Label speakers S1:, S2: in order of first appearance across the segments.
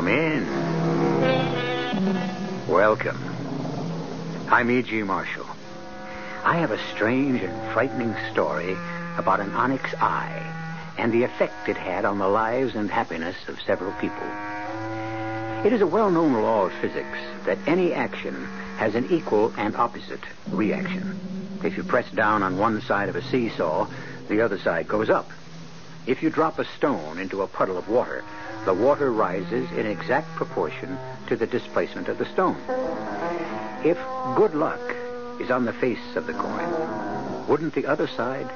S1: Come in. Welcome. I'm E.G. Marshall. I have a strange and frightening story about an onyx eye and the effect it had on the lives and happiness of several people. It is a well-known law of physics that any action has an equal and opposite reaction. If you press down on one side of a seesaw, the other side goes up. If you drop a stone into a puddle of water, the water rises in exact proportion to the displacement of the stone. If good luck is on the face of the coin, wouldn't the other side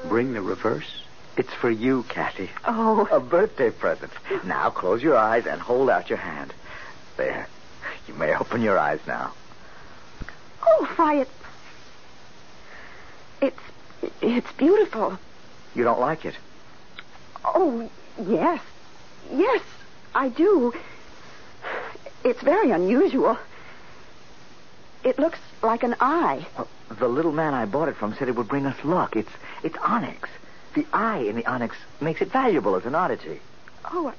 S1: bring the reverse?
S2: It's for you, Kathy.
S3: Oh.
S2: A birthday present. Now close your eyes and hold out your hand. There. You may open your eyes now.
S3: Oh, why, it's beautiful.
S2: You don't like it?
S3: Oh, yes. Yes, I do. It's very unusual. It looks like an eye.
S2: Well, the little man I bought it from said it would bring us luck. It's onyx. The eye in the onyx makes it valuable as an oddity.
S3: Oh.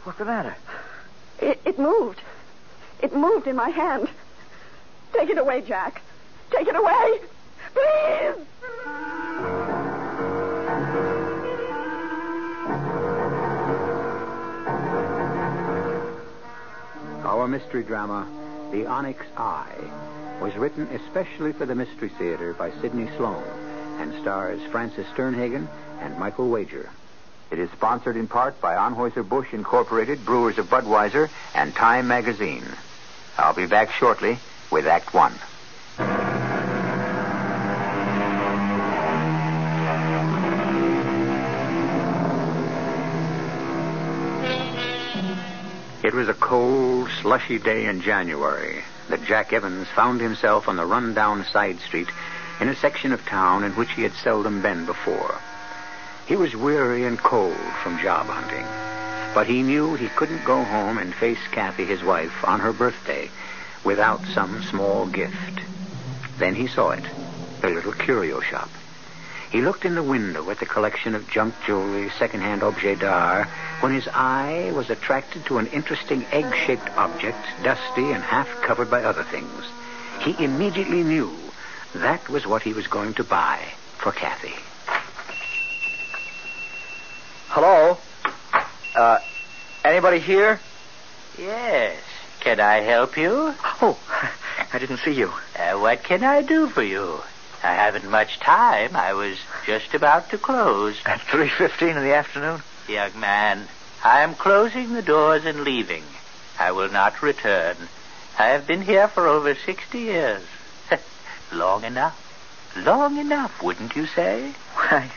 S2: What's the matter?
S3: It moved. It moved in my hand. Take it away, Jack. Take it away. Please.
S1: Our mystery drama, The Onyx Eye, was written especially for the Mystery Theater by Sidney Sloan and stars Francis Sternhagen and Michael Wager. It is sponsored in part by Anheuser-Busch Incorporated, Brewers of Budweiser, and Time Magazine. I'll be back shortly with Act One. It was a cold, slushy day in January that Jack Evans found himself on the run-down side street in a section of town in which he had seldom been before. He was weary and cold from job hunting, but he knew he couldn't go home and face Kathy, his wife, on her birthday without some small gift. Then he saw it, the little curio shop. He looked in the window at the collection of junk jewelry, second-hand objets d'art, when his eye was attracted to an interesting egg-shaped object, dusty and half covered by other things. He immediately knew that was what he was going to buy for Kathy.
S2: Hello? Anybody here?
S4: Yes. Can I help you?
S2: Oh, I didn't see you.
S4: What can I do for you? I haven't much time. I was just about to close.
S2: At 3:15 in the afternoon?
S4: Young man, I am closing the doors and leaving. I will not return. I have been here for over 60 years. Long enough. Long enough, wouldn't you say?
S2: Why,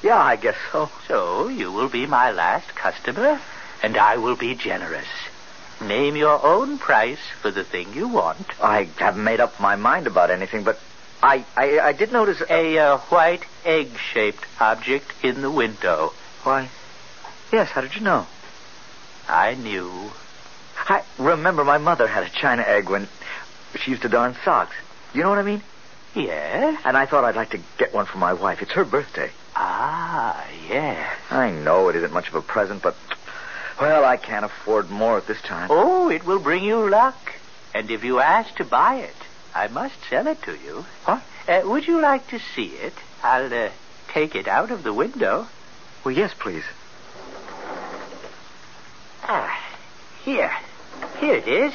S2: yeah, I guess so.
S4: So you will be my last customer, and I will be generous. Name your own price for the thing you want.
S2: I haven't made up my mind about anything, but I did notice
S4: a white egg-shaped object in the window.
S2: Why, yes, how did you know?
S4: I knew.
S2: I remember my mother had a china egg when she used to darn socks. You know what I mean?
S4: Yes.
S2: And I thought I'd like to get one for my wife. It's her birthday.
S4: Ah, yes.
S2: I know it isn't much of a present, but, well, I can't afford more at this time.
S4: Oh, it will bring you luck. And if you ask to buy it, I must sell it to you.
S2: What?
S4: Would you like to see it? I'll take it out of the window.
S2: Well, yes, please.
S4: Here. Here it is.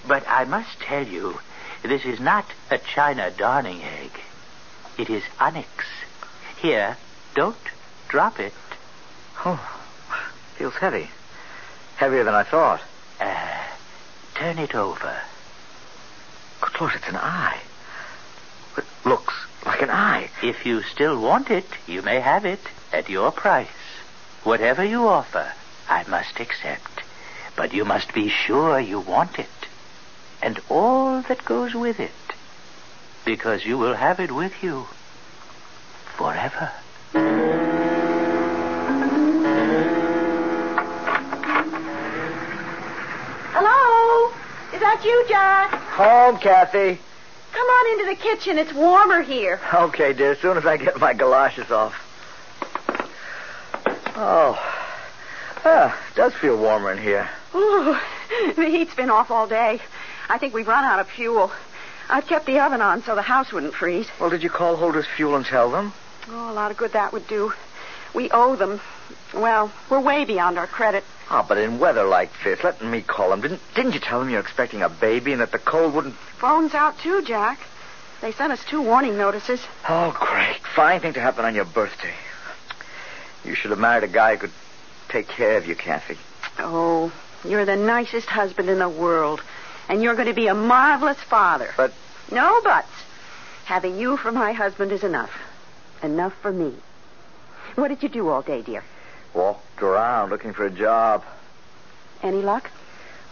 S4: But I must tell you, this is not a china darning egg. It is onyx. Here, don't drop it.
S2: Oh, feels heavy. Heavier than I thought.
S4: Turn it over.
S2: Good Lord, it's an eye. It looks like an eye.
S4: If you still want it, you may have it at your price. Whatever you offer, I must accept. But you must be sure you want it. And all that goes with it. Because you will have it with you forever.
S3: Hello? Is that you, Jack?
S2: Home, Kathy.
S3: Come on into the kitchen. It's warmer here.
S2: Okay, dear, as soon as I get my galoshes off. Oh, It does feel warmer in here.
S3: Ooh, the heat's been off all day. I think we've run out of fuel. I've kept the oven on so the house wouldn't freeze.
S2: Well, did you call Holder's Fuel and tell them?
S3: Oh, a lot of good that would do. We owe them. Well, we're way beyond our credit.
S2: Oh, but in weather like this, let me call them. Didn't you tell them you're expecting a baby and that the cold wouldn't...
S3: Phone's out, too, Jack. They sent us 2 warning notices.
S2: Oh, great. Fine thing to happen on your birthday. You should have married a guy who could take care of you, Kathy.
S3: Oh, you're the nicest husband in the world. And you're going to be a marvelous father.
S2: But...
S3: No buts. Having you for my husband is enough. Enough for me. What did you do all day, dear?
S2: Walked around looking for a job.
S3: Any luck?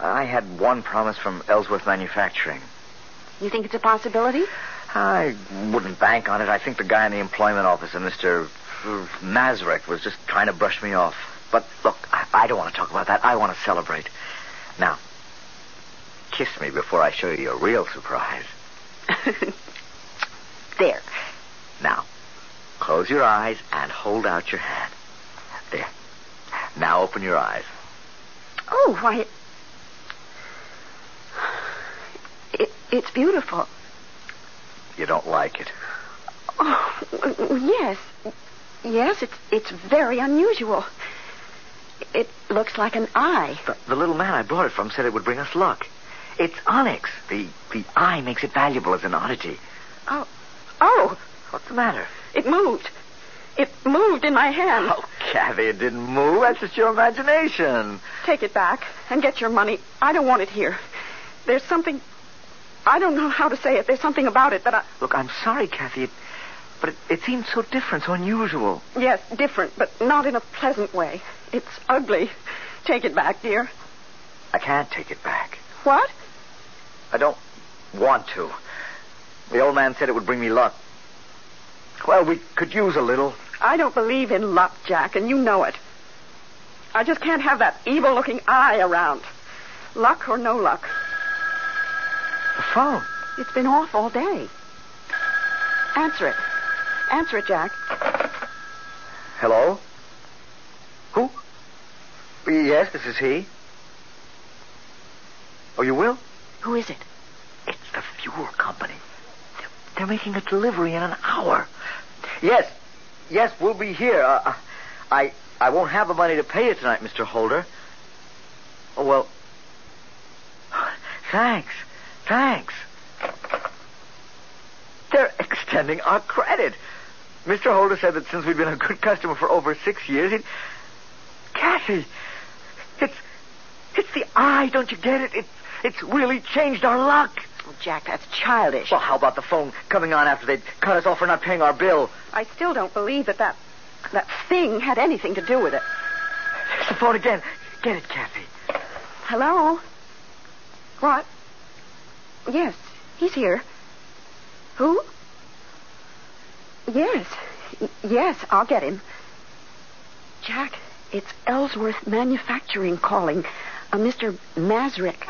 S2: I had one promise from Ellsworth Manufacturing.
S3: You think it's a possibility?
S2: I wouldn't bank on it. I think the guy in the employment office, Mr. Mazurek, was just trying to brush me off. But, look, I don't want to talk about that. I want to celebrate. Now, kiss me before I show you your real surprise. There. Now, close your eyes and hold out your hand. There. Now open your eyes.
S3: Oh, why... It's beautiful.
S2: You don't like it?
S3: Oh, yes. Yes, it's very unusual. It looks like an eye.
S2: The little man I brought it from said it would bring us luck. It's onyx. The eye makes it valuable as an oddity.
S3: Oh.
S2: What's the matter?
S3: It moved. It moved in my hand.
S2: Oh, Kathy, it didn't move. That's just your imagination.
S3: Take it back and get your money. I don't want it here. There's something... I don't know how to say it. There's something about it that I...
S2: Look, I'm sorry, Kathy, but it seems so different, so unusual.
S3: Yes, different, but not in a pleasant way. It's ugly. Take it back, dear.
S2: I can't take it back.
S3: What?
S2: I don't want to. The old man said it would bring me luck. Well, we could use a little.
S3: I don't believe in luck, Jack, and you know it. I just can't have that evil-looking eye around. Luck or no luck.
S2: The phone.
S3: It's been off all day. Answer it. Answer it, Jack.
S2: Hello? Who? Yes, this is he. Oh, you will?
S3: Who is it?
S2: It's the fuel company. They're making a delivery in an hour. Yes, we'll be here. I won't have the money to pay you tonight, Mr. Holder. Oh, well... Thanks. They're extending our credit. Mr. Holder said that since we've been a good customer for over 6 years, he'd... Kathy, it's the eye, don't you get it? It's really changed our luck.
S3: Oh, Jack, that's childish.
S2: Well, how about the phone coming on after they'd cut us off for not paying our bill?
S3: I still don't believe that thing had anything to do with it.
S2: There's the phone again. Get it, Kathy.
S3: Hello? What? Yes, he's here. Who? Yes, I'll get him. Jack, it's Ellsworth Manufacturing calling. Mr. Mazurek.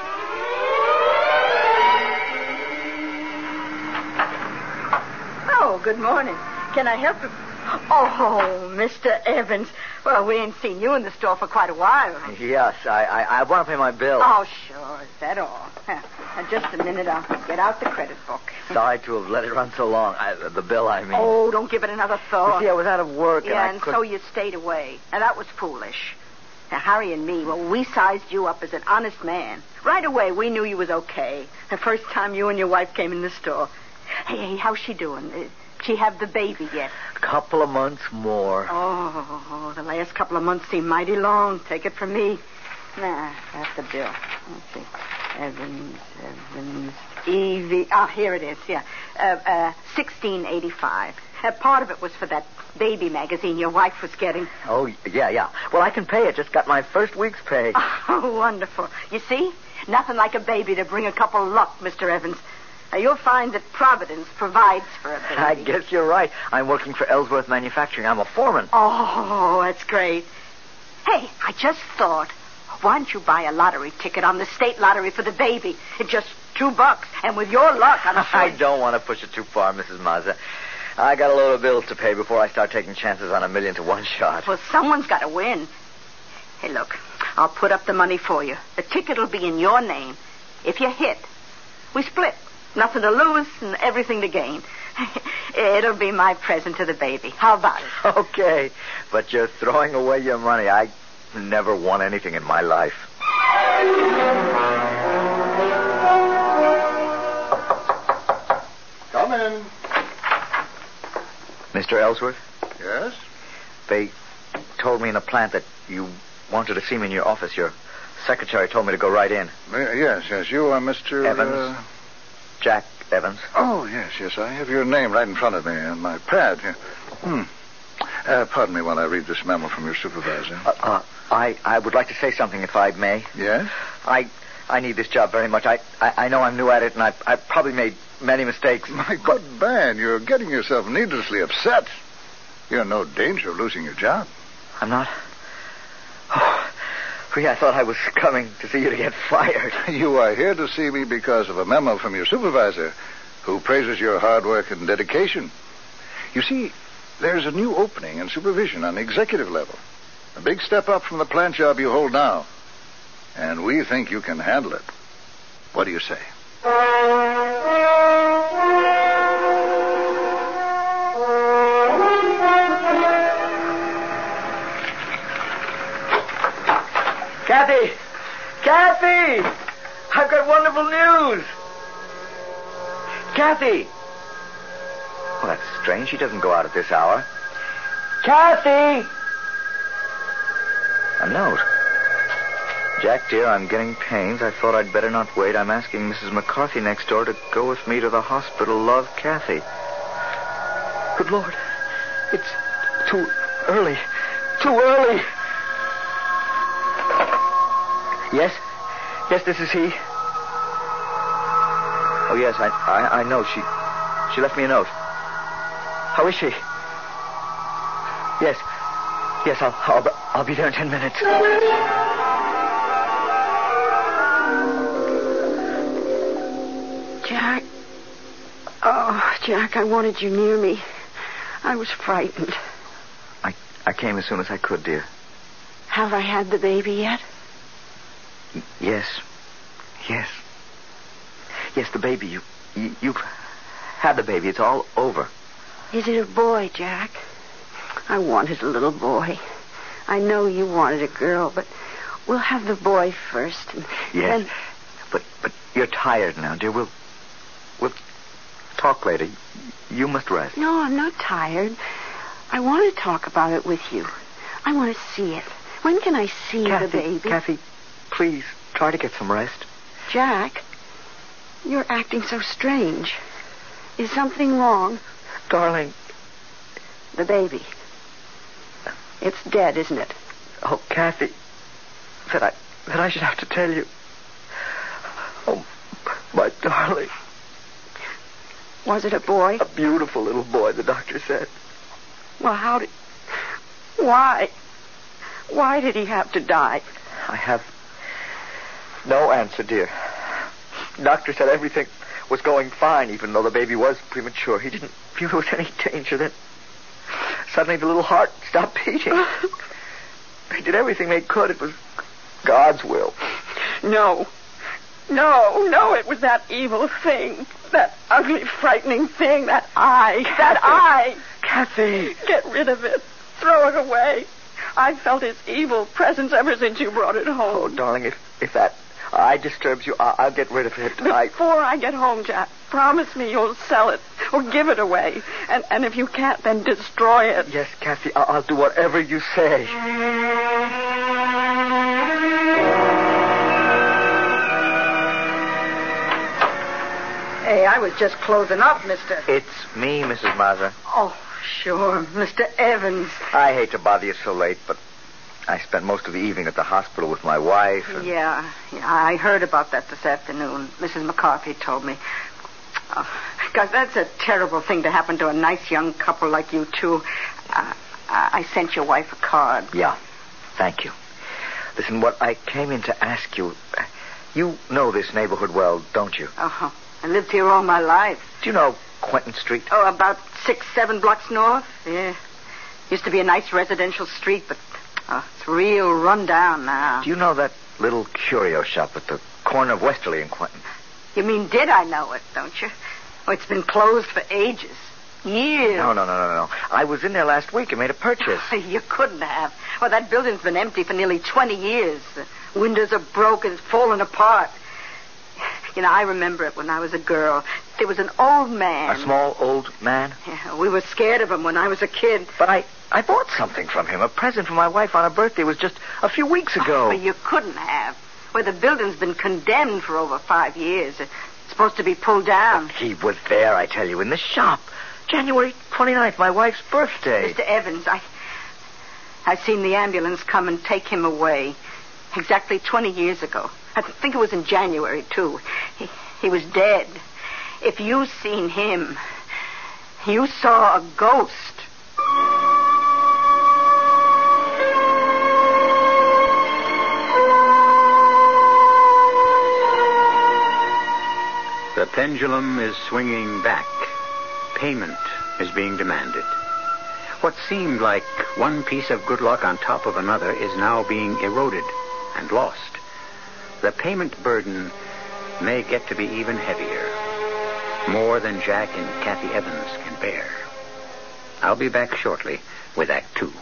S5: Oh, good morning. Can I help you? Oh, Mr. Evans. Well, we ain't seen you in the store for quite a while.
S2: Yes, I want to pay my bill.
S5: Oh, sure. Is that all? Now, just a minute. I'll get out the credit book.
S2: Sorry to have let it run so long. The bill, I mean.
S5: Oh, don't give it another thought.
S2: You see, I was out of work.
S5: Yeah, so you stayed away. Now, that was foolish. Now, Harry and me, well, we sized you up as an honest man. Right away, we knew you was okay. The first time you and your wife came in the store. Hey, how's she doing? She have the baby yet?
S2: A couple of months more.
S5: Oh, the last couple of months seem mighty long. Take it from me. Nah, that's the bill. Let's see. Evans, Evie. Here it is, yeah. $16.85. Part of it was for that baby magazine your wife was getting.
S2: Oh, yeah. Well, I can pay it. Just got my first week's pay.
S5: Oh, wonderful. You see? Nothing like a baby to bring a couple of luck, Mr. Evans. Now, you'll find that Providence provides for a baby.
S2: I guess you're right. I'm working for Ellsworth Manufacturing. I'm a foreman.
S5: Oh, that's great. Hey, I just thought, why don't you buy a lottery ticket on the state lottery for the baby? It's just $2, and with your luck, I'm sure...
S2: I don't want to push it too far, Mrs. Mazza. I got a load of bills to pay before I start taking chances on $1 million to one shot.
S5: Well, someone's got to win. Hey, Look, I'll put up the money for you. The ticket will be in your name. If you hit, we split. Nothing to lose and everything to gain. It'll be my present to the baby. How about it?
S2: Okay, but you're throwing away your money. I never won anything in my life.
S6: Come in.
S2: Mr. Ellsworth?
S6: Yes?
S2: They told me in the plant that you wanted to see me in your office. Your secretary told me to go right in.
S6: Yes. You are Mr.
S2: Evans. Jack Evans.
S6: Oh, yes. I have your name right in front of me on my pad here. Pardon me while I read this memo from your supervisor.
S2: I would like to say something, if I may.
S6: Yes?
S2: I need this job very much. I know I'm new at it, and I've probably made many mistakes.
S6: My good man, you're getting yourself needlessly upset. You're in no danger of losing your job.
S2: I'm not? Oh, I thought I was coming to see you to get fired.
S6: You are here to see me because of a memo from your supervisor, who praises your hard work and dedication. You see, there's a new opening in supervision on the executive level. A big step up from the plant job you hold now. And we think you can handle it. What do you say?
S2: Kathy! Kathy! I've got wonderful news! Kathy! Oh, that's strange. She doesn't go out at this hour. Kathy! A note. Jack, dear, I'm getting pains. I thought I'd better not wait. I'm asking Mrs. McCarthy next door to go with me to the hospital. Love, Kathy. Good Lord. It's too early. Too early. Yes? Yes, this is he. Oh, yes, I know. She left me a note. How is she? Yes. Yes, I'll be there in 10 minutes.
S3: Jack. Oh, Jack, I wanted you near me. I was frightened.
S2: I came as soon as I could, dear.
S3: Have I had the baby yet?
S2: Yes. Yes. Yes, the baby. You've had the baby. It's all over.
S3: Is it a boy, Jack? I wanted a little boy. I know you wanted a girl, but we'll have the boy first. And
S2: yes.
S3: Then...
S2: But you're tired now, dear. We'll talk later. You must rest.
S3: No, I'm not tired. I want to talk about it with you. I want to see it. When can I see the baby?
S2: Kathy, please, try to get some rest.
S3: Jack, you're acting so strange. Is something wrong?
S2: Darling.
S3: The baby. It's dead, isn't it?
S2: Oh, Kathy, that I should have to tell you. Oh, my darling.
S3: Was it a boy?
S2: A beautiful little boy, the doctor said.
S3: Well, Why? Why did he have to die?
S2: I have no answer, dear. The doctor said everything was going fine, even though the baby was premature. He didn't feel there was any danger. Then suddenly the little heart stopped beating. They did everything they could. It was God's will.
S3: No, it was that evil thing. That ugly, frightening thing. That eye.
S2: Kathy.
S3: Get rid of it. Throw it away. I've felt its evil presence ever since you brought it home.
S2: Oh, darling, if that eye disturbs you, I'll get rid of it.
S3: Before I get home, Jack, promise me you'll sell it or give it away. And if you can't, then destroy it.
S2: Yes, Kathy, I'll do whatever you say.
S5: Hey, I was just closing up, mister.
S2: It's me, Mrs. Mazur.
S5: Oh, sure, Mr. Evans.
S2: I hate to bother you so late, but I spent most of the evening at the hospital with my wife. And...
S5: Yeah, I heard about that this afternoon. Mrs. McCarthy told me. Gosh, that's a terrible thing to happen to a nice young couple like you two. I sent your wife a card.
S2: Yeah, thank you. Listen, what I came in to ask you... You know this neighborhood well, don't you?
S5: Uh-huh. I lived here all my life.
S2: Do you know Quentin Street?
S5: Oh, about 6-7 blocks north. Yeah. Used to be a nice residential street, but Oh, it's real run down now.
S2: Do you know that little curio shop at the corner of Westerly and Quentin?
S5: You mean did I know it, don't you? Oh, it's been closed for ages. Years.
S2: No. I was in there last week and made a purchase.
S5: You couldn't have. Well, that building's been empty for nearly 20 years. The windows are broken, it's fallen apart. You know, I remember it when I was a girl. There was an old man.
S2: A small old man?
S5: Yeah, we were scared of him when I was a kid.
S2: But I bought something from him. A present for my wife on her birthday. It was just a few weeks ago.
S5: Oh, but you couldn't have. Well, the building's been condemned for over 5 years. It's supposed to be pulled down.
S2: But he was there, I tell you, in the shop. January 29th, my wife's birthday.
S5: Mr. Evans, I seen the ambulance come and take him away. Exactly 20 years ago. I think it was in January, too. He was dead. If you seen him, you saw a ghost.
S1: The pendulum is swinging back. Payment is being demanded. What seemed like one piece of good luck on top of another is now being eroded and lost. The payment burden may get to be even heavier. More than Jack and Kathy Evans can bear. I'll be back shortly with Act 2.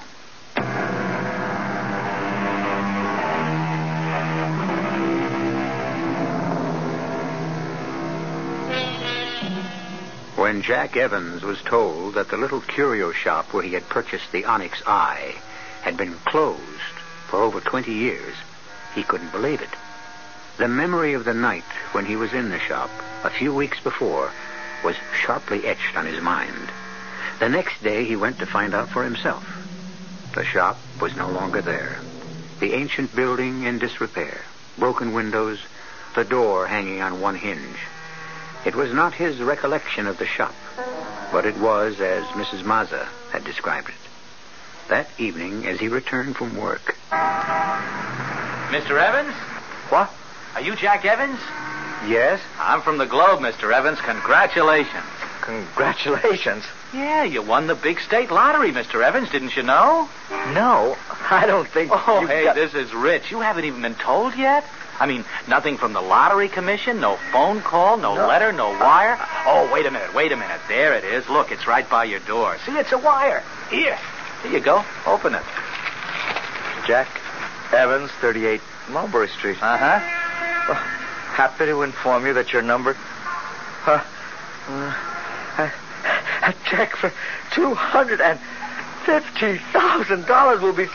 S1: When Jack Evans was told that the little curio shop where he had purchased the Onyx eye had been closed for over 20 years, he couldn't believe it. The memory of the night when he was in the shop a few weeks before was sharply etched on his mind. The next day he went to find out for himself. The shop was no longer there. The ancient building in disrepair, broken windows, the door hanging on one hinge. It was not his recollection of the shop, but it was as Mrs. Mazza had described it. That evening, as he returned from work...
S4: Mr. Evans?
S2: What?
S4: Are you Jack Evans?
S2: Yes?
S4: I'm from the Globe, Mr. Evans. Congratulations.
S2: Congratulations.
S4: Yeah, you won the big state lottery, Mr. Evans. Didn't you know?
S2: No, I don't think...
S4: Oh, hey, this is rich. You haven't even been told yet? I mean, nothing from the lottery commission, no phone call, no letter, no wire. Oh, wait a minute. There it is. Look, it's right by your door. See, it's a wire. Here you go. Open it.
S2: Jack Evans, 38 Mulberry Street.
S4: Uh-huh.
S2: Well, happy to inform you that your number... a check for $250,000 will be...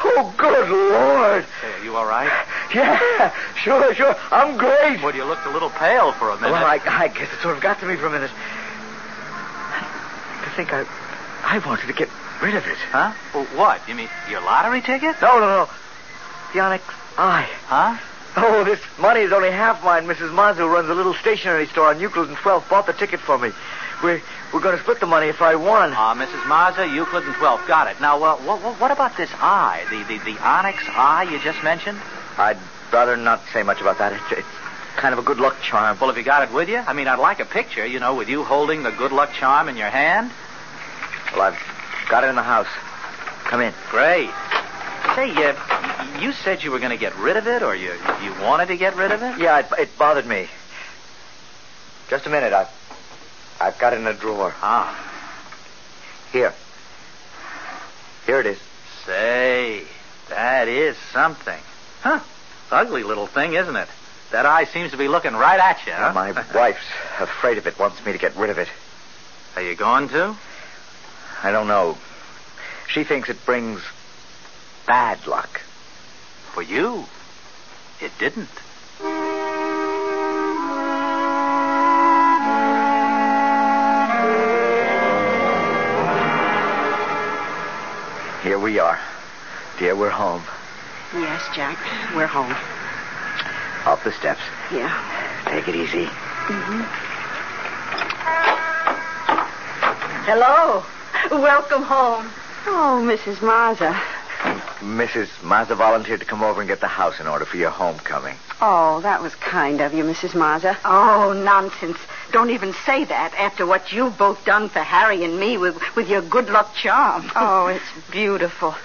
S2: Oh, good Lord.
S4: Hey, are you all right?
S2: Yeah, sure. I'm great.
S4: Well, you looked a little pale for a minute.
S2: Well, I guess it sort of got to me for a minute. I think I wanted to get rid of it.
S4: Huh? Well, what? You mean your lottery ticket?
S2: No. The Onyx eye.
S4: Huh?
S2: Oh, this money is only half mine. Mrs. Mazza, who runs a little stationery store on Euclid and 12th, bought the ticket for me. We're going to split the money if I won.
S4: Mrs. Mazza, Euclid and 12th. Got it. Now, what about this eye? The Onyx eye you just mentioned?
S2: I'd rather not say much about that. It's kind of a good luck charm.
S4: Well, have you got it with you? I mean, I'd like a picture, with you holding the good luck charm in your hand.
S2: Well, I've got it in the house. Come in.
S4: Great. Say, you said you were going to get rid of it, or you wanted to get rid of it?
S2: Yeah, it bothered me. Just a minute. I've got it in a drawer.
S4: Ah.
S2: Here it is.
S4: Say, that is something. Huh. Ugly little thing, isn't it? That eye seems to be looking right at you, huh?
S2: My wife's afraid of it, wants me to get rid of it.
S4: Are you going to?
S2: I don't know. She thinks it brings bad luck.
S4: For you, it didn't.
S2: Here we are. Dear, we're home.
S3: Yes, Jack, we're home.
S2: Up the steps.
S3: Yeah.
S2: Take it easy.
S3: Mm-hmm.
S5: Hello. Welcome home.
S3: Oh, Mrs. Mazza.
S2: Mrs. Mazza volunteered to come over and get the house in order for your homecoming.
S3: Oh, that was kind of you, Mrs. Mazza.
S5: Oh, nonsense. Don't even say that after what you've both done for Harry and me with your good luck charm.
S3: Oh, it's beautiful.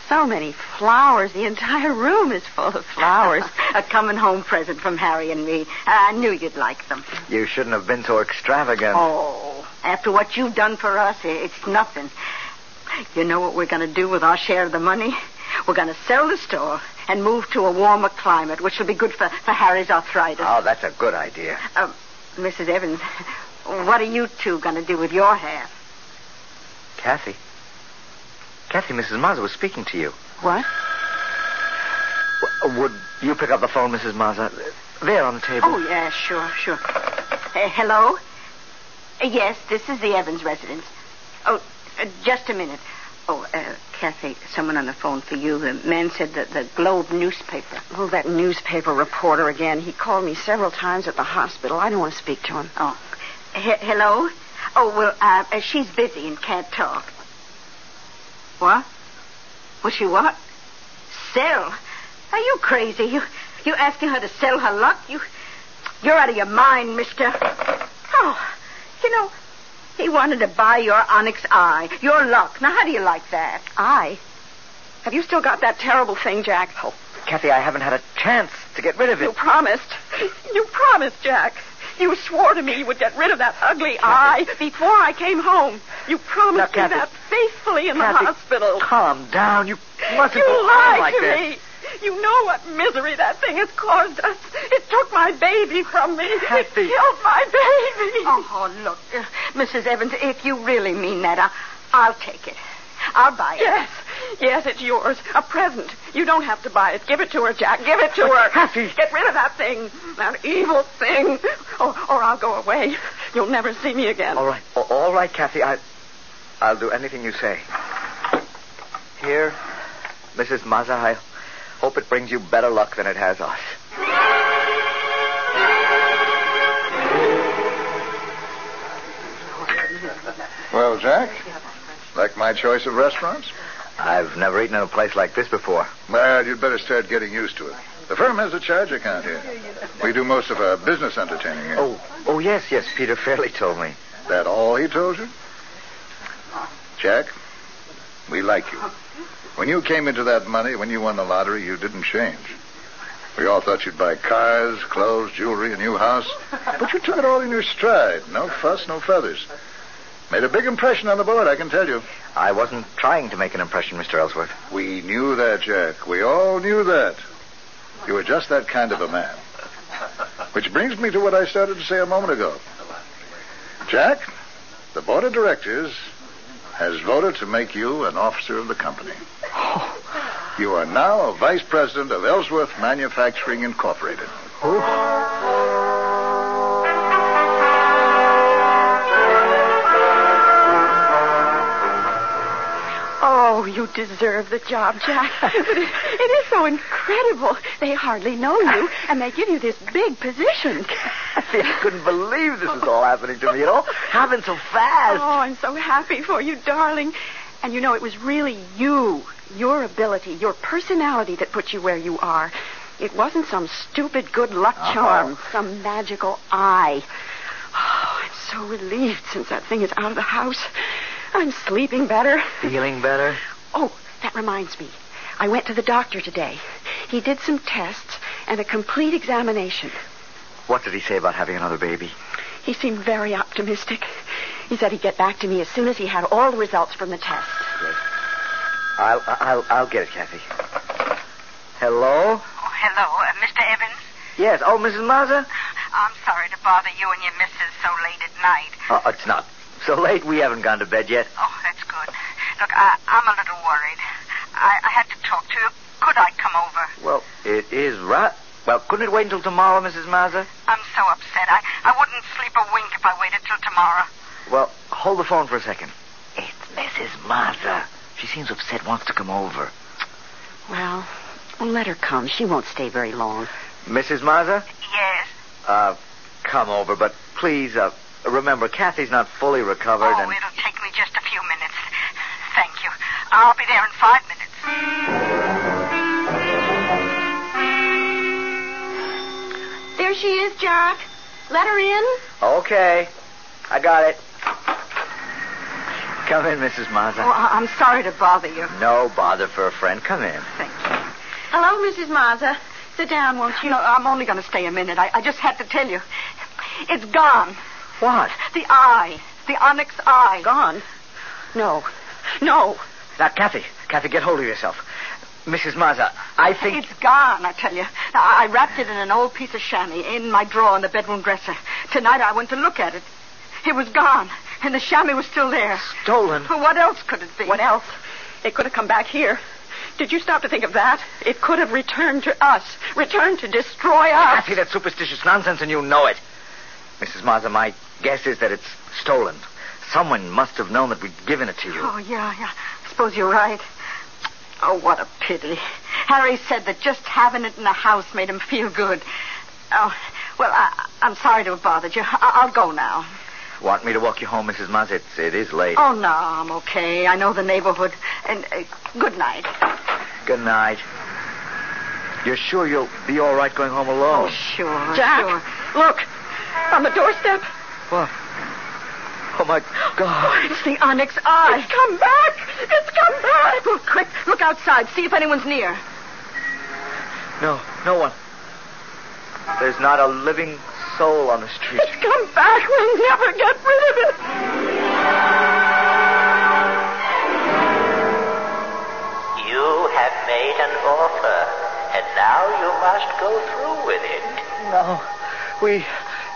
S3: so many flowers. The entire room is full of flowers.
S5: A coming home present from Harry and me. I knew you'd like them.
S2: You shouldn't have been so extravagant.
S5: Oh, after what you've done for us, it's nothing. You know what we're going to do with our share of the money? We're going to sell the store and move to a warmer climate, which will be good for Harry's arthritis.
S2: Oh, that's a good idea.
S5: Mrs. Evans, what are you two going to do with your half?
S2: Kathy, Mrs. Mazza was speaking to you.
S3: What?
S2: Would you pick up the phone, Mrs. Mazza? There on the table.
S5: Oh, yeah, sure. Hello? Yes, this is the Evans residence. Oh, just a minute. Oh, Kathy, someone on the phone for you. The man said that the Globe newspaper.
S3: Oh, that newspaper reporter again. He called me several times at the hospital. I don't want to speak to him.
S5: Oh. Hello? Oh, well, she's busy and can't talk. What? Was she what? Sell? Are you crazy? You asking her to sell her luck? You're out of your mind, mister. Oh, you know, he wanted to buy your Onyx eye, your luck. Now, how do you like that?
S3: Eye? Have you still got that terrible thing, Jack?
S2: Oh, Kathy, I haven't had a chance to get rid of it.
S3: You promised. You promised, Jack. You swore to me you would get rid of that ugly eye before I came home. You promised me that faithfully in the hospital.
S2: Calm down. You mustn't
S3: You
S2: go on
S3: lied
S2: like
S3: to
S2: that.
S3: me. You know what misery that thing has caused us. It took my baby from me.
S2: Kathy.
S3: It killed my baby.
S5: Oh, look, Mrs. Evans, if you really mean that, I'll take it. I'll buy it.
S3: Yes, it's yours. A present. You don't have to buy it. Give it to her, Jack. Give it to her.
S2: Kathy.
S3: Get rid of that thing. That evil thing. Or I'll go away. You'll never see me again.
S2: All right. All right, Kathy. I'll do anything you say. Here, Mrs. Mazza, I hope it brings you better luck than it has us.
S6: Well, Jack, like my choice of restaurants?
S2: I've never eaten in a place like this before.
S6: Well, you'd better start getting used to it. The firm has a charge account here. We do most of our business entertaining here.
S2: Oh, yes, Peter Fairley told me.
S6: That all he told you? Jack, we like you. When you came into that money, when you won the lottery, you didn't change. We all thought you'd buy cars, clothes, jewelry, a new house. But you took it all in your stride. No fuss, no feathers. Made a big impression on the board, I can tell you.
S2: I wasn't trying to make an impression, Mr. Ellsworth.
S6: We knew that, Jack. We all knew that. You were just that kind of a man. Which brings me to what I started to say a moment ago. Jack, the board of directors has voted to make you an officer of the company. You are now a vice president of Ellsworth Manufacturing Incorporated.
S3: Oh, you deserve the job, Jack. But it is so incredible. They hardly know you, and they give you this big position.
S2: Kathy, I couldn't believe this was all happening to me. It all happened so fast.
S3: Oh, I'm so happy for you, darling. And you know, it was really you, your ability, your personality that put you where you are. It wasn't some stupid good luck charm, some magical eye. Oh, I'm so relieved since that thing is out of the house. I'm sleeping better.
S2: Feeling better?
S3: Oh, that reminds me. I went to the doctor today. He did some tests and a complete examination.
S2: What did he say about having another baby?
S3: He seemed very optimistic. He said he'd get back to me as soon as he had all the results from the test.
S2: Good. I'll get it, Kathy. Hello?
S5: Oh, hello, Mr. Evans?
S2: Yes. Oh, Mrs. Mazza?
S5: I'm sorry to bother you and your missus so late at night.
S2: Oh, it's not so late. We haven't gone to bed yet.
S5: Oh, that's good. Look, I'm a little worried. I had to talk to you. Could I come over?
S2: Well, it is right. Well, couldn't it wait until tomorrow, Mrs. Mazza?
S5: I'm so upset. I wouldn't sleep a wink if I waited till tomorrow.
S2: Well, hold the phone for a second. It's Mrs. Mazza. She seems upset, wants to come over.
S3: Well, let her come. She won't stay very long.
S2: Mrs. Mazza?
S5: Yes?
S2: Come over, but please, remember, Kathy's not fully recovered.
S5: Oh, it'll take me just a few minutes. Thank you. I'll be there in 5 minutes.
S3: There she is, Jack. Let her in.
S2: Okay. I got it. Come in, Mrs. Mazza.
S5: Oh, I'm sorry to bother you.
S2: No bother for a friend. Come in.
S5: Thank you.
S3: Hello, Mrs. Mazza. Sit down, won't you?
S5: No, I'm only going to stay a minute. I just had to tell you. It's gone.
S2: What?
S5: The eye. The onyx eye.
S3: Gone? No. No.
S2: Now, Kathy, get hold of yourself. Mrs. Mazza, I think...
S5: It's gone, I tell you. Now, I wrapped it in an old piece of chamois in my drawer in the bedroom dresser. Tonight I went to look at it. It was gone, and the chamois was still there.
S2: Stolen?
S5: Well, what else could it be?
S3: What else? It could have come back here. Did you stop to think of that? It could have returned to us. Returned to destroy us.
S2: Kathy, that's superstitious nonsense, and you know it. Mrs. Mazza, my guess is that it's stolen. Someone must have known that we'd given it to you.
S5: Oh, yeah. I suppose you're right. Oh, what a pity. Harry said that just having it in the house made him feel good. Oh, well, I'm sorry to have bothered you. I'll go now.
S2: Want me to walk you home, Mrs. Mazza? It is late.
S5: Oh, no, I'm okay. I know the neighborhood. And good night.
S2: Good night. You're sure you'll be all right going home alone?
S5: Oh, sure.
S3: Jack,
S5: Sure.
S3: look. On the doorstep.
S2: What? Oh, my God.
S5: It's the onyx eye.
S3: It's come back. It's come back.
S5: Oh, quick, look outside. See if anyone's near.
S2: No one. There's not a living soul on the street.
S3: It's come back. We'll never get rid of it.
S4: You have made an offer, and now you must go through with it.
S2: No, we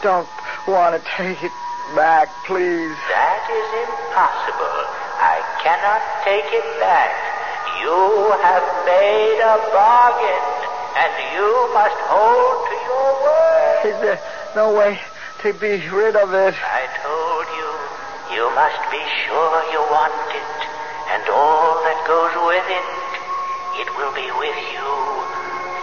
S2: don't want to take it back, please.
S4: That is impossible. I cannot take it back. You have made a bargain, and you must hold to your word.
S2: Is there no way to be rid of it?
S4: I told you, you must be sure you want it, and all that goes with it, it will be with you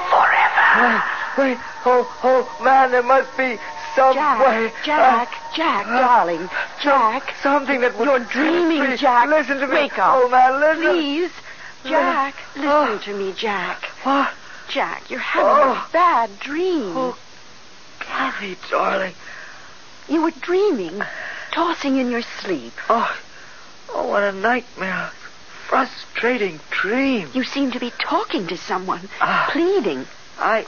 S4: forever.
S2: Wait, oh, man, there must be some way.
S3: Jack, darling. Jack.
S2: Something that would...
S3: You're dreaming,
S2: Please,
S3: Jack.
S2: listen to me.
S3: Wake up.
S2: Oh, man, listen.
S3: Please. Jack, listen to me, Jack.
S2: What?
S3: Jack, you're having a bad dream.
S2: Oh, Kathy, darling.
S3: You were dreaming, tossing in your sleep.
S2: Oh, what a nightmare. Frustrating dream.
S3: You seem to be talking to someone,
S2: Ah.
S3: pleading.
S2: I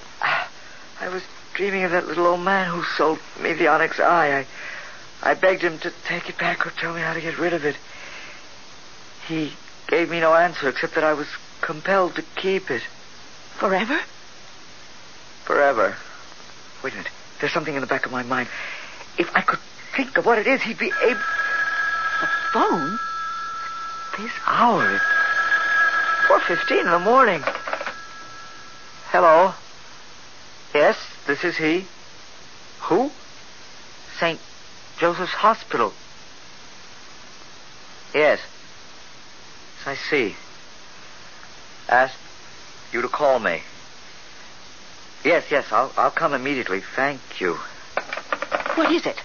S2: was dreaming of that little old man who sold me the onyx eye. I begged him to take it back or tell me how to get rid of it. He gave me no answer except that I was compelled to keep it.
S3: Forever?
S2: Forever. Wait a minute. There's something in the back of my mind. If I could think of what it is, he'd be able...
S3: The phone?
S2: This hour. It's 4:15 in the morning. Hello? Yes, this is he. Who? St. Joseph's Hospital. Yes. I see. Asked you to call me. Yes, I'll come immediately. Thank you.
S3: What is it?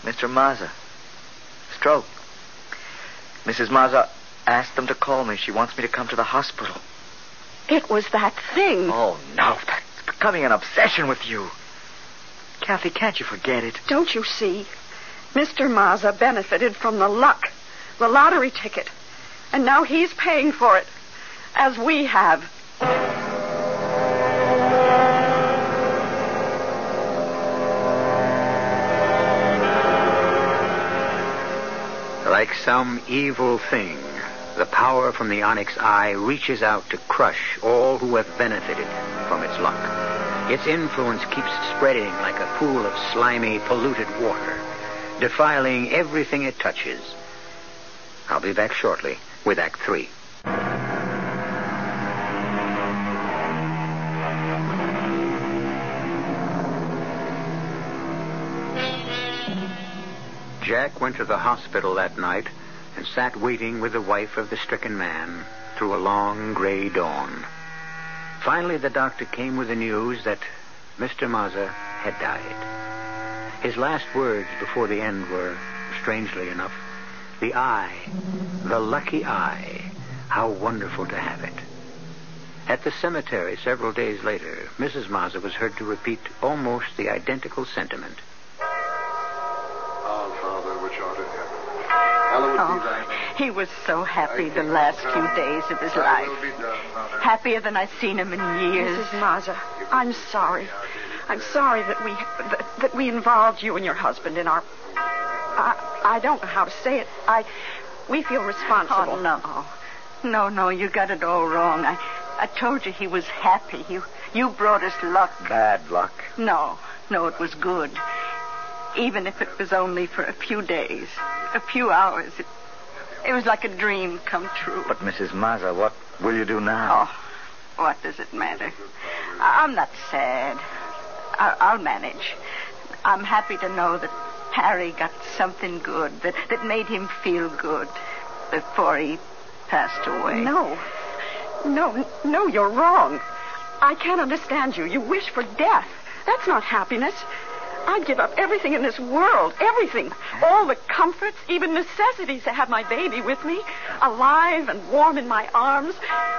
S2: Mr. Mazza. Stroke. Mrs. Mazza asked them to call me. She wants me to come to the hospital.
S3: It was that thing.
S2: Oh, no. That's becoming an obsession with you. Kathy, can't you forget it?
S3: Don't you see? Mr. Mazza benefited from the luck, the lottery ticket. And now he's paying for it, as we have.
S1: Like some evil thing, the power from the onyx eye reaches out to crush all who have benefited from its luck. Its influence keeps spreading like a pool of slimy, polluted water, defiling everything it touches. I'll be back shortly with Act 3. Jack went to the hospital that night and sat waiting with the wife of the stricken man through a long gray dawn. Finally, the doctor came with the news that Mr. Mazza had died. His last words before the end were, strangely enough, the eye, the lucky eye, how wonderful to have it. At the cemetery several days later, Mrs. Mazza was heard to repeat almost the identical sentiment.
S6: Our Father, which art in heaven,
S5: He was so happy the last few days of his life. Happier than I've seen him in years.
S3: Mrs. Mazza, I'm sorry. I'm sorry that we involved you and your husband in our... I don't know how to say it. We feel responsible.
S5: Oh, no. No, you got it all wrong. I told you he was happy. You brought us luck.
S2: Bad luck.
S5: No, it was good. Even if it was only for a few days, a few hours. It was like a dream come true.
S2: But, Mrs. Mazza, what will you do now?
S5: Oh, what does it matter? I'm not sad. I'll manage. I'm happy to know that Harry got something good, that made him feel good before he passed away.
S3: No, you're wrong. I can't understand you. You wish for death. That's not happiness. I'd give up everything in this world, everything. All the comforts, even necessities to have my baby with me, alive and warm in my arms,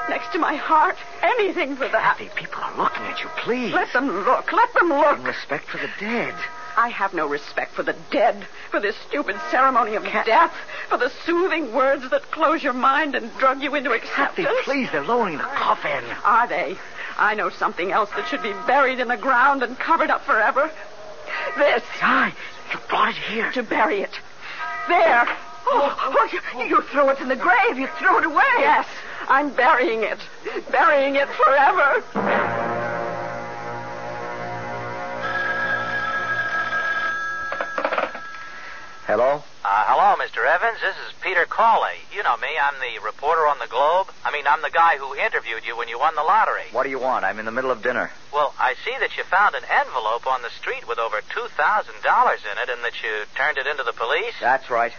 S3: next to my heart. Anything for that.
S2: Kathy, people are looking at you, please.
S3: Let them look.
S2: In respect for the dead.
S3: I have no respect for the dead, for this stupid ceremony of death, for the soothing words that close your mind and drug you into acceptance.
S2: Kathy, please, they're lowering the coffin.
S3: Are they? I know something else that should be buried in the ground and covered up forever. This.
S2: Aye, you brought it here.
S3: To bury it. There.
S5: You threw it in the grave. You threw it away.
S3: Yes, I'm burying it. Burying it forever.
S2: Hello?
S4: Hello, Mr. Evans. This is Peter Cawley. You know me. I'm the reporter on the Globe. I'm the guy who interviewed you when you won the lottery.
S2: What do you want? I'm in the middle of dinner.
S4: Well, I see that you found an envelope on the street with over $2,000 in it and that you turned it into the police.
S2: That's right.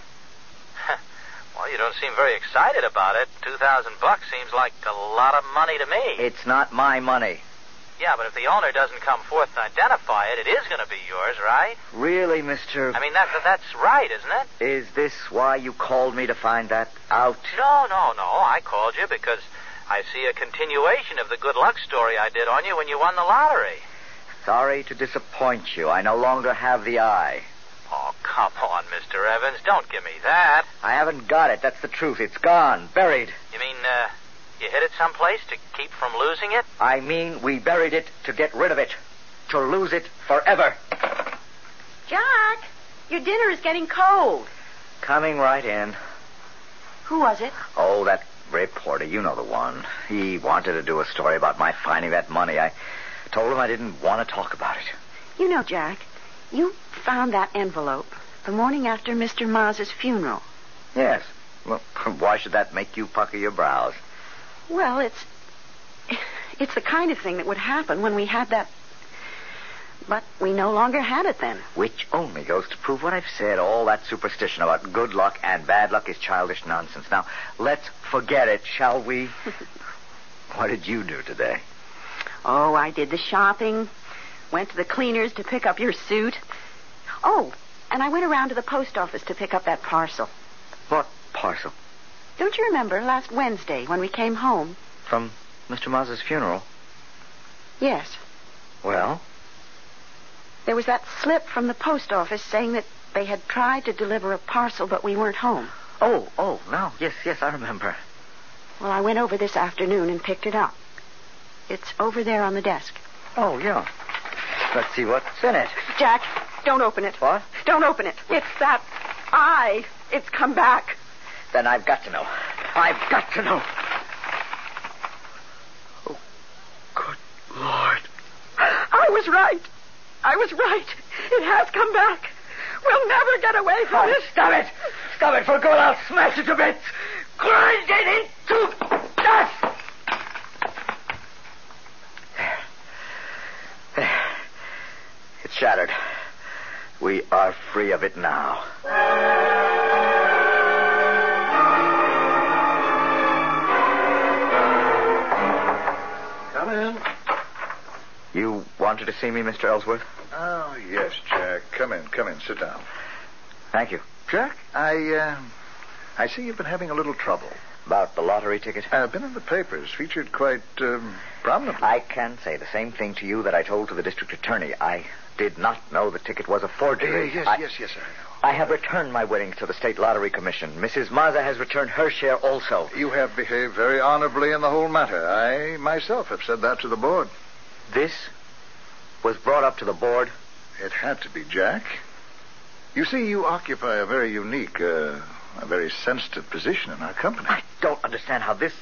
S4: Well, you don't seem very excited about it. $2,000 seems like a lot of money to me.
S2: It's not my money.
S4: Yeah, but if the owner doesn't come forth and identify it, it is going to be yours, right?
S2: Really, Mr.
S4: That's right, isn't it?
S2: Is this why you called me to find that out?
S4: No. I called you because I see a continuation of the good luck story I did on you when you won the lottery.
S2: Sorry to disappoint you. I no longer have the eye.
S4: Oh, come on, Mr. Evans. Don't give me that.
S2: I haven't got it. That's the truth. It's gone. Buried.
S4: You mean, you hid it someplace to keep from losing it?
S2: I mean, we buried it to get rid of it. To lose it forever.
S3: Jack, your dinner is getting cold.
S2: Coming right in.
S3: Who was it?
S2: Oh, that reporter. You know the one. He wanted to do a story about my finding that money. I told him I didn't want to talk about it.
S3: You know, Jack, you found that envelope the morning after Mr. Maz's funeral.
S2: Yes. Well, why should that make you pucker your brows?
S3: Well, it's the kind of thing that would happen when we had that... But we no longer had it then.
S2: Which only goes to prove what I've said. All that superstition about good luck and bad luck is childish nonsense. Now, let's forget it, shall we? What did you do today?
S3: Oh, I did the shopping. Went to the cleaners to pick up your suit. Oh, and I went around to the post office to pick up that parcel.
S2: What parcel?
S3: Don't you remember last Wednesday when we came home?
S2: From Mr. Maz's funeral?
S3: Yes.
S2: Well?
S3: There was that slip from the post office saying that they had tried to deliver a parcel, but we weren't home.
S2: Oh, no. Yes, I remember.
S3: Well, I went over this afternoon and picked it up. It's over there on the desk.
S2: Oh, yeah. Let's see what's in it.
S3: Jack, don't open it.
S2: What?
S3: Don't open it. It's that eye. It's come back.
S2: Then I've got to know. I've got to know. Oh, good Lord.
S3: I was right. It has come back. We'll never get away from it.
S2: Stop it. Stop it for good. I'll smash it to bits. Grind it into dust. There. It's shattered. We are free of it now.
S6: Come in.
S2: You wanted to see me, Mr. Ellsworth?
S6: Oh, yes, Jack. Come in. Sit down.
S2: Thank you.
S6: Jack, I see you've been having a little trouble.
S2: About the lottery ticket?
S6: I've been in the papers, featured quite prominently.
S2: I can say the same thing to you that I told to the district attorney. I did not know the ticket was a forgery.
S6: Yes, I know.
S2: I have returned my winnings to the State Lottery Commission. Mrs. Mazza has returned her share also.
S6: You have behaved very honorably in the whole matter. I myself have said that to the board.
S2: This was brought up to the board?
S6: It had to be, Jack. You see, you occupy a very unique, a very sensitive position in our company.
S2: I don't understand how this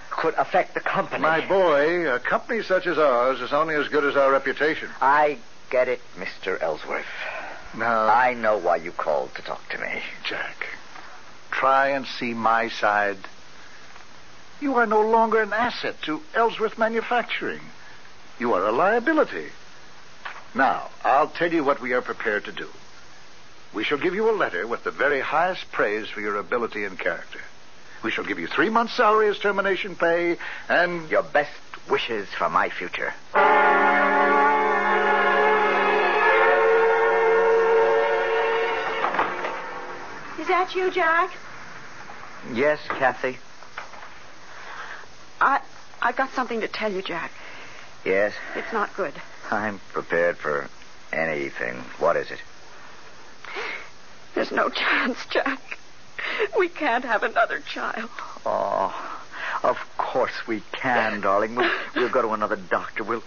S2: could affect the company.
S6: My boy, a company such as ours is only as good as our reputation.
S2: I get it, Mr. Ellsworth.
S6: Now,
S2: I know why you called to talk to me.
S6: Jack, try and see my side. You are no longer an asset to Ellsworth Manufacturing. You are a liability. Now, I'll tell you what we are prepared to do. We shall give you a letter with the very highest praise for your ability and character. We shall give you 3 months' salary as termination pay, and
S2: your best wishes for my future.
S3: Is that you, Jack?
S2: Yes, Kathy.
S3: I got something to tell you, Jack.
S2: Yes?
S3: It's not good.
S2: I'm prepared for anything. What is it?
S3: There's no chance, Jack. We can't have another child.
S2: Oh, of course we can, darling. We'll go to another doctor. We'll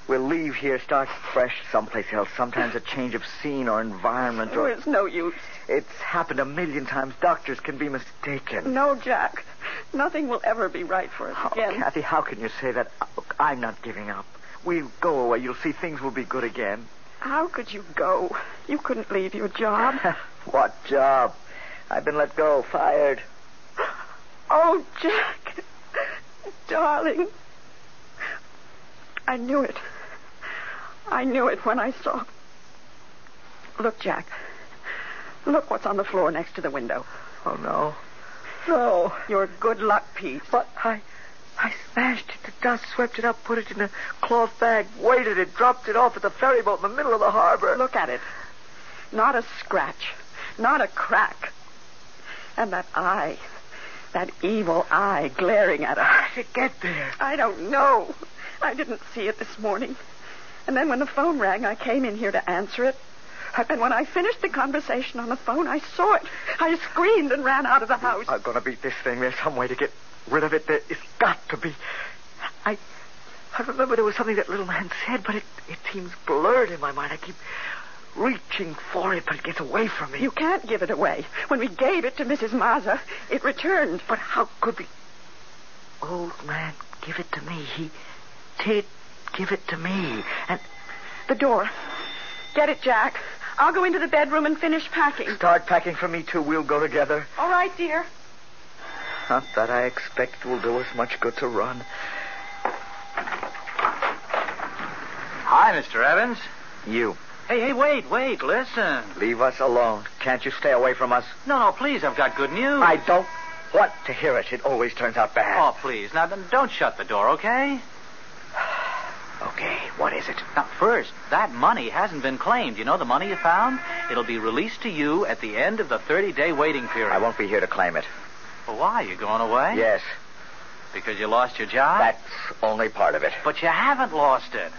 S2: leave here, start fresh someplace else. Sometimes a change of scene or environment.
S3: Oh, it's no use.
S2: It's happened a million times. Doctors can be mistaken.
S3: No, Jack. Nothing will ever be right for us again.
S2: Kathy, how can you say that? Look, I'm not giving up. We'll go away. You'll see things will be good again.
S3: How could you go? You couldn't leave your job.
S2: What job? I've been let go, fired.
S3: Oh, Jack. Darling. I knew it. I knew it when I saw. Look, Jack. Look what's on the floor next to the window.
S2: Oh, no.
S3: No. Your good luck piece.
S2: But I smashed it to dust, swept it up, put it in a cloth bag, weighted it, dropped it off at the ferry boat in the middle of the harbor.
S3: Look at it. Not a scratch. Not a crack. And that eye. That evil eye glaring at us.
S2: How did it get there?
S3: I don't know. I didn't see it this morning. And then when the phone rang, I came in here to answer it. And when I finished the conversation on the phone, I saw it. I screamed and ran out of the house.
S2: I'm going to beat this thing. There's some way to get rid of it. There has got to be. I remember there was something that little man said, but it seems blurred in my mind. I keep reaching for it, but it gets away from me.
S3: You can't give it away. When we gave it to Mrs. Mazza, it returned.
S2: But how could the old man give it to me? He did give it to me. And
S3: the door. Get it, Jack. I'll go into the bedroom and finish packing.
S2: Start packing for me, too. We'll go together.
S3: All right, dear.
S2: Not that I expect will do us much good to run.
S7: Hi, Mr. Evans.
S2: You.
S7: Hey, wait, listen.
S2: Leave us alone. Can't you stay away from us?
S7: No, please, I've got good news.
S2: I don't want to hear it. It always turns out bad.
S7: Oh, please. Now, don't shut the door, okay?
S2: Okay, what is it?
S7: Now, first, that money hasn't been claimed. You know the money you found? It'll be released to you at the end of the 30-day waiting period.
S2: I won't be here to claim it.
S7: Well, why? You going away?
S2: Yes.
S7: Because you lost your job?
S2: That's only part of it.
S7: But you haven't lost it.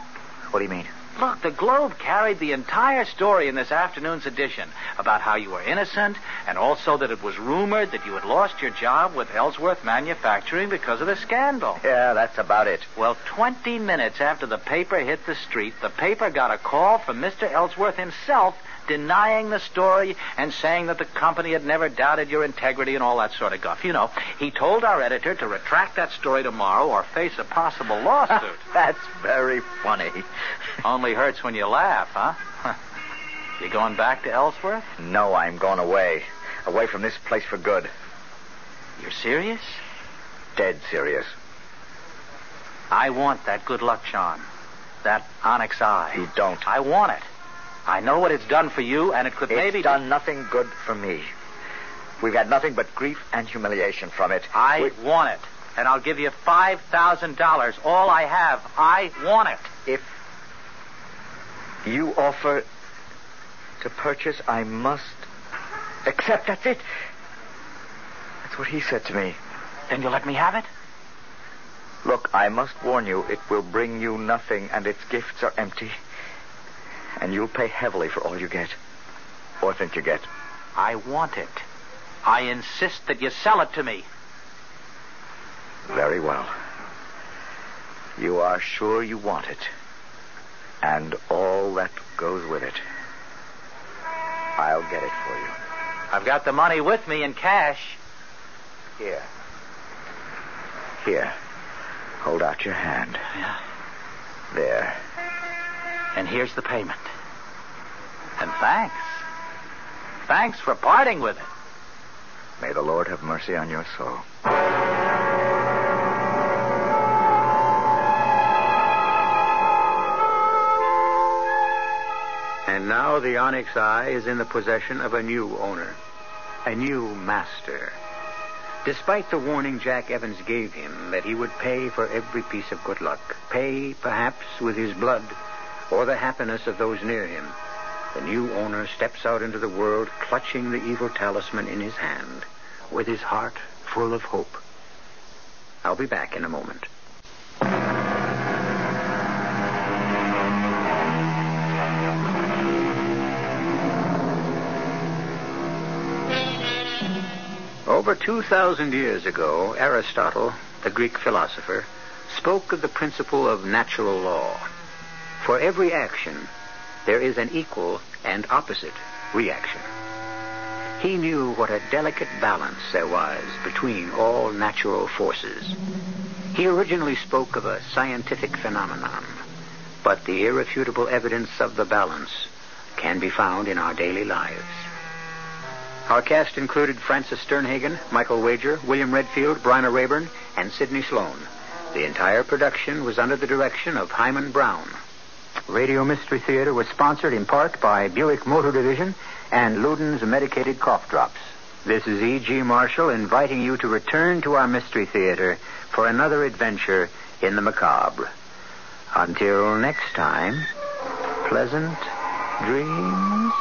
S2: What do you mean?
S7: Look, the Globe carried the entire story in this afternoon's edition about how you were innocent and also that it was rumored that you had lost your job with Ellsworth Manufacturing because of the scandal.
S2: Yeah, that's about it.
S7: Well, 20 minutes after the paper hit the street, the paper got a call from Mr. Ellsworth himself denying the story and saying that the company had never doubted your integrity and all that sort of guff. You know, he told our editor to retract that story tomorrow or face a possible lawsuit.
S2: That's very funny.
S7: Only hurts when you laugh, huh? You going back to Ellsworth?
S2: No, I'm going away. Away from this place for good.
S7: You're serious?
S2: Dead serious.
S7: I want that good luck charm. That Onyx eye.
S2: You don't.
S7: I want it. I know what it's done for you, and it could maybe...
S2: It's done nothing good for me. We've had nothing but grief and humiliation from it.
S7: I want it, and I'll give you $5,000. All I have. I want it.
S2: If you offer to purchase, I must accept. That's it. That's what he said to me.
S7: Then you'll let me have it?
S2: Look, I must warn you, it will bring you nothing, and its gifts are empty. And you'll pay heavily for all you get. Or think you get.
S7: I want it. I insist that you sell it to me.
S2: Very well. You are sure you want it. And all that goes with it. I'll get it for you.
S7: I've got the money with me in cash.
S2: Here. Here. Hold out your hand.
S7: Yeah.
S2: There.
S7: And here's the payment. And thanks. Thanks for parting with it.
S2: May the Lord have mercy on your soul.
S1: And now the Onyx Eye is in the possession of a new owner, a new master. Despite the warning Jack Evans gave him that he would pay for every piece of good luck, pay perhaps with his blood or the happiness of those near him, the new owner steps out into the world clutching the evil talisman in his hand, with his heart full of hope. I'll be back in a moment. Over 2,000 years ago, Aristotle, the Greek philosopher, spoke of the principle of natural law. For every action, there is an equal and opposite reaction. He knew what a delicate balance there was between all natural forces. He originally spoke of a scientific phenomenon, but the irrefutable evidence of the balance can be found in our daily lives. Our cast included Francis Sternhagen, Michael Wager, William Redfield, Bryna Rayburn, and Sidney Sloan. The entire production was under the direction of Hyman Brown. Radio Mystery Theater was sponsored in part by Buick Motor Division and Luden's Medicated Cough Drops. This is E.G. Marshall inviting you to return to our Mystery Theater for another adventure in the macabre. Until next time, pleasant dreams.